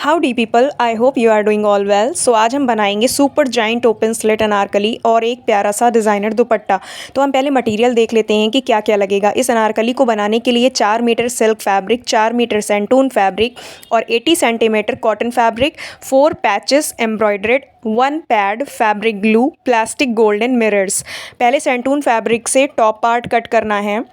Howdy people, I hope you are doing all well. So आज हम बनाएंगे super giant open slit anarkali और एक प्यारा सा डिज़ाइनर दुपट्टा। तो हम पहले मटेरियल देख लेते हैं कि क्या क्या लगेगा। इस अनारकली को बनाने के लिए 4 metre silk fabric, 4 metre santoon fabric और 80 centimetre cotton fabric, 4 patches embroidered, 1 pad fabric glue, plastic golden mirrors. पहले सेंटून फैब्रिक से टॉप पार्ट कट करना है,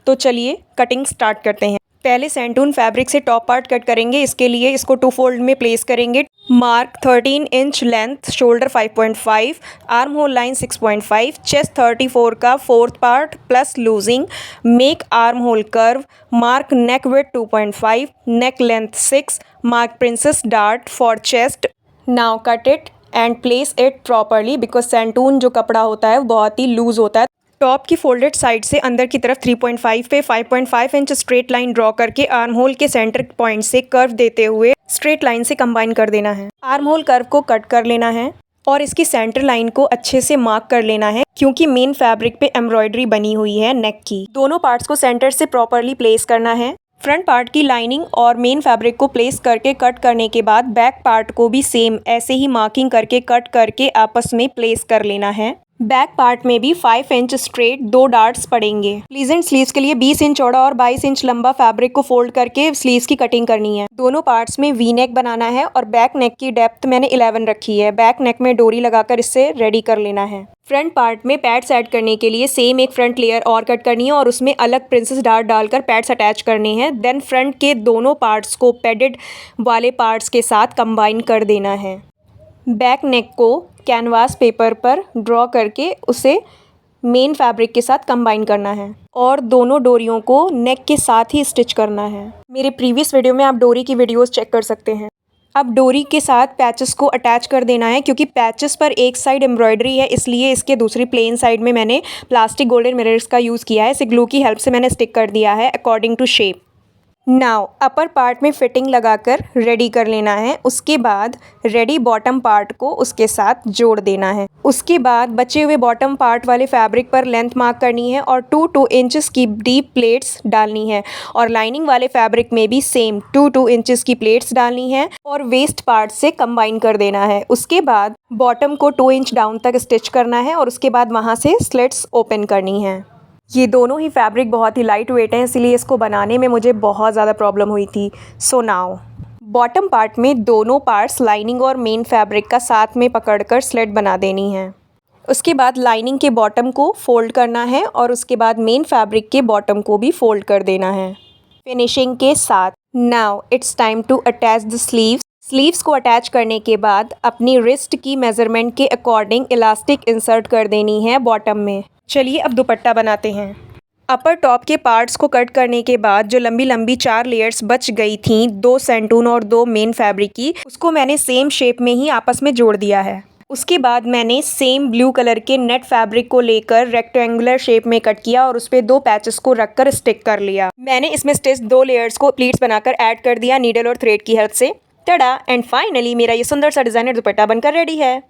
तो चलिए कटिंग स्टार्ट करते हैं। पहले सेंटून फैब्रिक से टॉप पार्ट कट करेंगे। इसके लिए इसको 2 फोल्ड में प्लेस करेंगे। Mark 13 inch length, shoulder 5.5, arm hole line 6.5, chest 34 का 4th part plus losing, make arm hole curve, mark neck width 2.5, neck length 6, mark princess dart for chest. Now cut it and place it properly because santoon जो कपड़ा होता है वो बहुत ही loose होता है। Top की फोल्डेड साइड से अंदर की तरफ 3.5 पे 5.5 इंच स्ट्रेट लाइन ड्रॉ करके आर्म होल के सेंटर पॉइंट से कर्व देते हुए स्ट्रेट लाइन से कंबाइन कर देना है। आर्म होल कर्व को कट कर लेना है और इसकी सेंटर लाइन को अच्छे से मार्क कर लेना है क्योंकि मेन फैब्रिक पे एम्ब्रॉयडरी बनी हुई है नेक की। दोनों पार्ट्स को सेंटर से प्रॉपरली प्लेस करना है। फ्रंट पार्ट की लाइनिंग और मेन फैब्रिक को प्लेस करके कट करने के बाद बैक पार्ट को भी सेम ऐसे ही मार्किंग करके कट करके आपस में प्लेस कर लेना है। बैक पार्ट में भी 5 इंच स्ट्रेट 2 डार्ट्स पड़ेंगे। प्लीजेंट स्लीव्स के लिए 20 इंच चौड़ा और 22 इंच लंबा फैब्रिक को फोल्ड करके स्लीव्स की कटिंग करनी है। दोनों पार्ट्स में वी नेक बनाना है और बैक नेक की डेप्थ मैंने 11 रखी है। बैक नेक में डोरी लगाकर इससे रेडी कर लेना है। फ्रंट पार्ट में पैड्स ऐड करने के लिए सेम एक फ्रंट लेयर और कट करनी है और उसमें अलग प्रिंसेस डार्ट डालकर पैड्स अटैच करने हैं। देन फ्रंट के दोनों पार्ट्स को पैडेड वाले पार्ट्स के साथ कंबाइन कर देना है। बैक नेक को कैनवास पेपर पर ड्रॉ करके उसे मेन फैब्रिक के साथ कंबाइन करना है और दोनों डोरियों को नेक के साथ ही स्टिच करना है। मेरे प्रीवियस वीडियो में आप डोरी की वीडियोस चेक कर सकते हैं। अब डोरी के साथ पैचेस को अटैच कर देना है क्योंकि पैचेस पर एक साइड एम्ब्रॉयडरी है, इसलिए इसके दूसरी प्लेन साइड में मैंने प्लास्टिक गोल्डन मिरर्स का यूज़ किया है। इसे ग्लू की हेल्प से मैंने स्टिक कर दिया है according to shape. Now upper part में फिटिंग लगाकर रेडी कर लेना है। उसके बाद रेडी बॉटम पार्ट को उसके साथ जोड़ देना है। उसके बाद बचे हुए बॉटम पार्ट वाले फैब्रिक पर लेंथ मार्क करनी है और 2 इंचेस की डीप प्लेट्स डालनी है और लाइनिंग वाले फैब्रिक में भी सेम 2 इंचेस की प्लेट्स डालनी है और वेस्ट पार्ट से कंबाइन कर देना है। उसके बाद बॉटम को 2 इंच डाउन तक स्टिच करना है और उसके बाद वहाँ से स्लिट्स ओपन करनी है। ये दोनों ही फैब्रिक बहुत ही लाइट वेट हैं, इसलिए इसको बनाने में मुझे बहुत ज़्यादा प्रॉब्लम हुई थी। सो नाउ बॉटम पार्ट में दोनों पार्ट्स लाइनिंग और मेन फैब्रिक का साथ में पकड़कर स्लिट बना देनी है। उसके बाद लाइनिंग के बॉटम को फोल्ड करना है और उसके बाद मेन फैब्रिक के बॉटम को भी फोल्ड कर देना है फिनिशिंग के साथ। Now it's time to attach the sleeves को अटैच करने के बाद अपनी रिस्ट की मेज़रमेंट के अकॉर्डिंग इलास्टिक इंसर्ट कर देनी है बॉटम में। चलिए अब दुपट्टा बनाते हैं। अपर टॉप के पार्ट्स को कट करने के बाद जो लंबी लंबी 4 लेयर्स बच गई थीं, 2 सेंटून और 2 मेन फैब्रिक की, उसको मैंने सेम शेप में ही आपस में जोड़ दिया है। उसके बाद मैंने सेम ब्लू कलर के नेट फैब्रिक को लेकर रेक्टेंगुलर शेप में कट किया और उस पर 2 पैचेस को रखकर स्टिक कर लिया। मैंने इसमें स्टिच 2 लेयर्स को प्लीट्स बनाकर ऐड कर दिया नीडल और थ्रेड की हेल्प से। टड़ा! एंड फाइनली मेरा ये सुंदर सा डिज़ाइनर दुपट्टा बनकर रेडी है।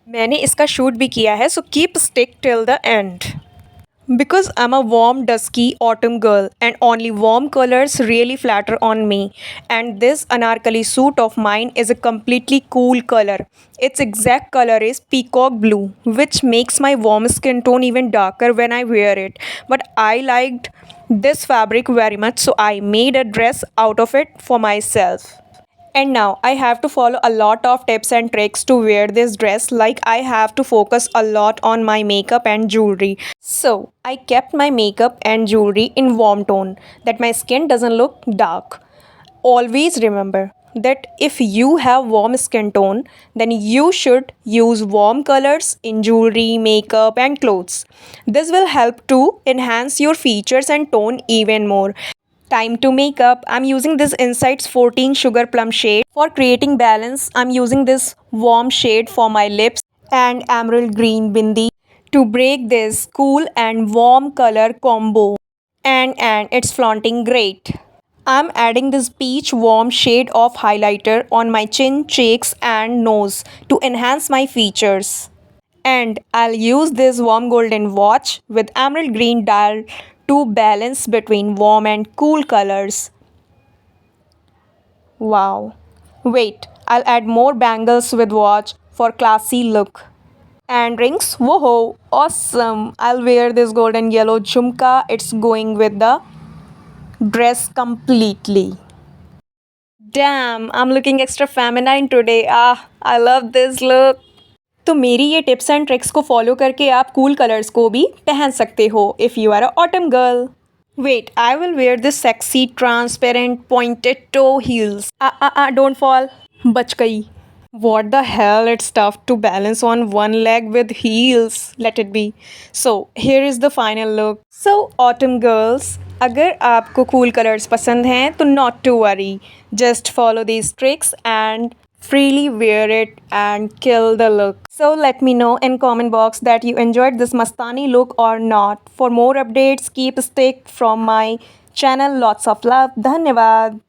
मैंने इसका शूट भी किया है, so keep stick till the end. Because I'm a warm dusky autumn girl and only warm colors really flatter on me, and this anarkali suit of mine is a completely cool color. Its exact color is peacock blue, which makes my warm skin tone even darker when I wear it. But I liked this fabric very much, so I made a dress out of it for myself. And now I have to follow a lot of tips and tricks to wear this dress, like I have to focus a lot on my makeup and jewelry. So I kept my makeup and jewelry in warm tone that my skin doesn't look dark. Always remember that if you have warm skin tone, then you should use warm colors in jewelry, makeup and clothes. This will help to enhance your features and tone even more. Time to make up. I'm using this Insights 14 Sugar Plum shade. For creating balance, I'm using this warm shade for my lips and emerald green bindi to break this cool and warm color combo. And it's flaunting great. I'm adding this peach warm shade of highlighter on my chin, cheeks and nose to enhance my features. And I'll use this warm golden watch with emerald green dial to balance between warm and cool colors. Wow, Wait, I'll add more bangles with watch for classy look. And rings, whoa, awesome. I'll wear this golden yellow jhumka. It's going with the dress completely. Damn, I'm looking extra feminine today. Ah, I love this look. तो मेरी ये tips and tricks को follow करके आप cool colours को भी पहन सकते हो if you are a autumn girl. Wait, I will wear this sexy transparent pointed toe heels. Don't fall. बच गई. What the hell? It's tough to balance on one leg with heels. Let it be. So, here is the final look. So, autumn girls, अगर आपको cool colors पसंद हैं तो not to worry. Just follow these tricks and freely wear it and kill the look. So let me know in comment box that you enjoyed this Mastani look or not. For more updates, keep stick from my channel. Lots of love. Dhanyavad.